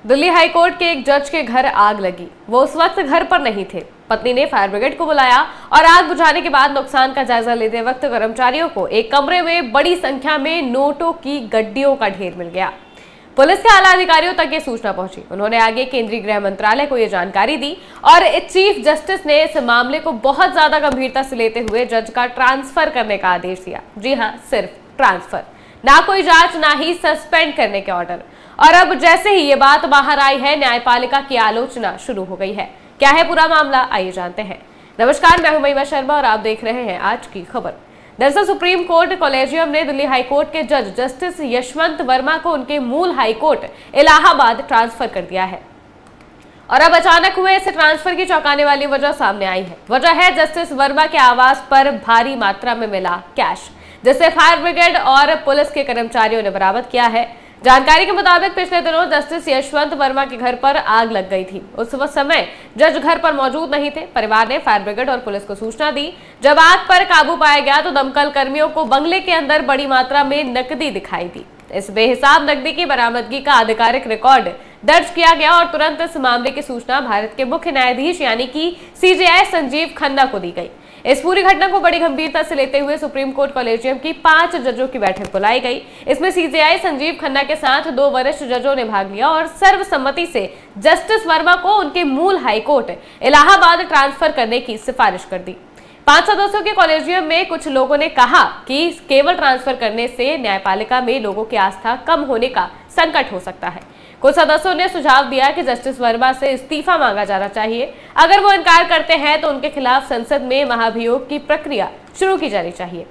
Delhi high court के एक जज के घर आग लगी। वो उस वक्त घर पर नहीं थे। पत्नी ने फायर ब्रिगेड को बुलाया और आग बुझाने के बाद नुकसान का जायजा लेते वक्त कर्मचारियों को एक कमरे में बड़ी संख्या में नोटों की गड्डियों का ढेर मिल गया। पुलिस के आला अधिकारियों तक ये सूचना पहुंची। उन्होंने आगे केंद्रीय गृह मंत्रालय को ये जानकारी दी और चीफ जस्टिस ने इस मामले को बहुत ज्यादा गंभीरता से लेते हुए जज का ट्रांसफर करने का आदेश दिया। जी हाँ, सिर्फ ट्रांसफर, ना कोई जांच, ना ही सस्पेंड करने के ऑर्डर। और अब जैसे ही ये बात बाहर आई है, न्यायपालिका की आलोचना शुरू हो गई है। क्या है पूरा मामला, आइए जानते हैं। नमस्कार, मैं हूं महिमा शर्मा और आप देख रहे हैं आज की खबर। दरअसल सुप्रीम कोर्ट कॉलेजियम ने दिल्ली हाईकोर्ट के जज जस्टिस यशवंत वर्मा को उनके मूल हाईकोर्ट इलाहाबाद ट्रांसफर कर दिया है। और अब अचानक हुए इस ट्रांसफर की चौंकाने वाली वजह सामने आई है। वजह है जस्टिस वर्मा के आवास पर भारी मात्रा में मिला कैश, जिसे फायर ब्रिगेड और पुलिस के कर्मचारियों ने बरामद किया है। जानकारी के मुताबिक पिछले दिनों जस्टिस यशवंत वर्मा के घर पर आग लग गई थी। उस समय जज घर पर मौजूद नहीं थे। परिवार ने फायर ब्रिगेड और पुलिस को सूचना दी। जब आग पर काबू पाया गया तो दमकल कर्मियों को बंगले के अंदर बड़ी मात्रा में नकदी दिखाई दी। इस बेहिसाब नकदी की बरामदगी का आधिकारिक रिकॉर्ड दर्ज किया गया और तुरंत इस मामले की सूचना भारत के मुख्य न्यायाधीश यानी कि सीजेआई संजीव खन्ना को दी गई। इस पूरी घटना को बड़ी गंभीरता से लेते हुए सुप्रीम कोर्ट कॉलेजियम की 5 जजों की बैठक बुलाई गई। इसमें सीजेआई संजीव खन्ना के साथ 2 वरिष्ठ जजों ने भाग लिया और सर्वसम्मति से जस्टिस वर्मा को उनके मूल हाईकोर्ट इलाहाबाद ट्रांसफर करने की सिफारिश कर दी। 5 सदस्यों के कॉलेजियम में कुछ लोगों ने कहा कि केवल ट्रांसफर करने से न्यायपालिका में लोगों की आस्था कम होने का संकट हो सकता है। कुछ सदस्यों ने सुझाव दिया कि जस्टिस वर्मा से इस्तीफा मांगा जाना चाहिए। अगर वो इनकार करते हैं तो उनके खिलाफ संसद में महाभियोग की प्रक्रिया शुरू की जानी चाहिए।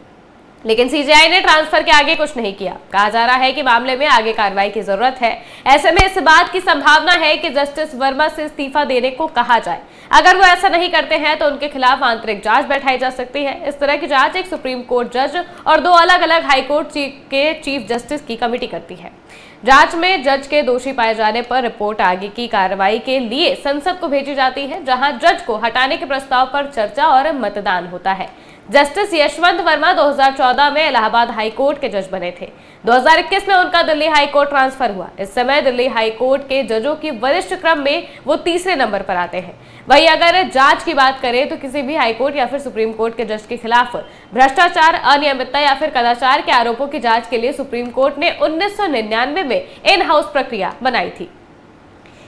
लेकिन सीजेआई ने ट्रांसफर के आगे कुछ नहीं किया। कहा जा रहा है कि मामले में आगे कार्रवाई की जरूरत है। ऐसे में इस बात की संभावना है कि जस्टिस वर्मा से इस्तीफा देने को कहा जाए। अगर वो ऐसा नहीं करते हैं तो उनके खिलाफ आंतरिक जांच बैठाई जा सकती है। इस तरह की जांच एक सुप्रीम कोर्ट जज और 2 अलग अलग हाईकोर्ट के चीफ जस्टिस की कमेटी करती है। जांच में जज के दोषी पाए जाने पर रिपोर्ट आगे की कार्रवाई के लिए संसद को भेजी जाती है, जहां जज को हटाने के प्रस्ताव पर चर्चा और मतदान होता है। जस्टिस यशवंत वर्मा 2014 में इलाहाबाद हाईकोर्ट के जज बने थे। 2021 में उनका दिल्ली हाईकोर्ट ट्रांसफर हुआ। इस समय दिल्ली हाईकोर्ट के जजों की वरिष्ठ क्रम में वो तीसरे नंबर पर आते हैं। वहीं अगर जांच की बात करें तो किसी भी हाईकोर्ट या फिर सुप्रीम कोर्ट के जज के खिलाफ भ्रष्टाचार, अनियमितता या फिर कदाचार के आरोपों की जांच के लिए सुप्रीम कोर्ट ने 1999 में इन हाउस प्रक्रिया बनाई थी।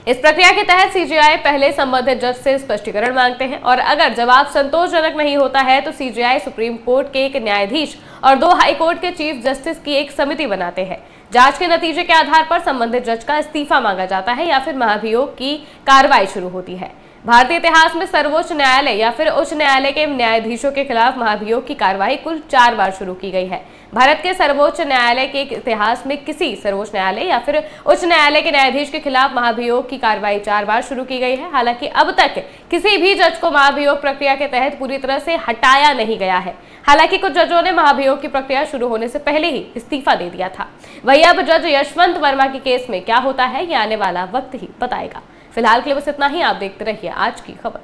इस प्रक्रिया के तहत सीजेआई पहले संबंधित जज से स्पष्टीकरण मांगते हैं और अगर जवाब संतोषजनक नहीं होता है तो सीजेआई सुप्रीम कोर्ट के एक न्यायाधीश और 2 हाईकोर्ट के चीफ जस्टिस की एक समिति बनाते हैं। जांच के नतीजे के आधार पर संबंधित जज का इस्तीफा मांगा जाता है या फिर महाभियोग की कार्रवाई शुरू होती है। भारतीय इतिहास में सर्वोच्च न्यायालय या फिर उच्च न्यायालय के न्यायाधीशों के खिलाफ महाभियोग की कार्रवाई कुल 4 बार शुरू की गई है। भारत के सर्वोच्च न्यायालय के इतिहास में किसी सर्वोच्च न्यायालय या फिर उच्च न्यायालय के न्यायाधीश के खिलाफ महाभियोग की कार्रवाई 4 बार शुरू की गई है। हालांकि अब तक किसी भी जज को महाभियोग प्रक्रिया के तहत पूरी तरह से हटाया नहीं गया है। हालांकि कुछ जजों ने महाभियोग की प्रक्रिया शुरू होने से पहले ही इस्तीफा दे दिया था। वहीं अब जज यशवंत वर्मा के केस में क्या होता है, ये आने वाला वक्त ही बताएगा। फिलहाल के लिए बस इतना ही। आप देखते रहिए आज की खबर।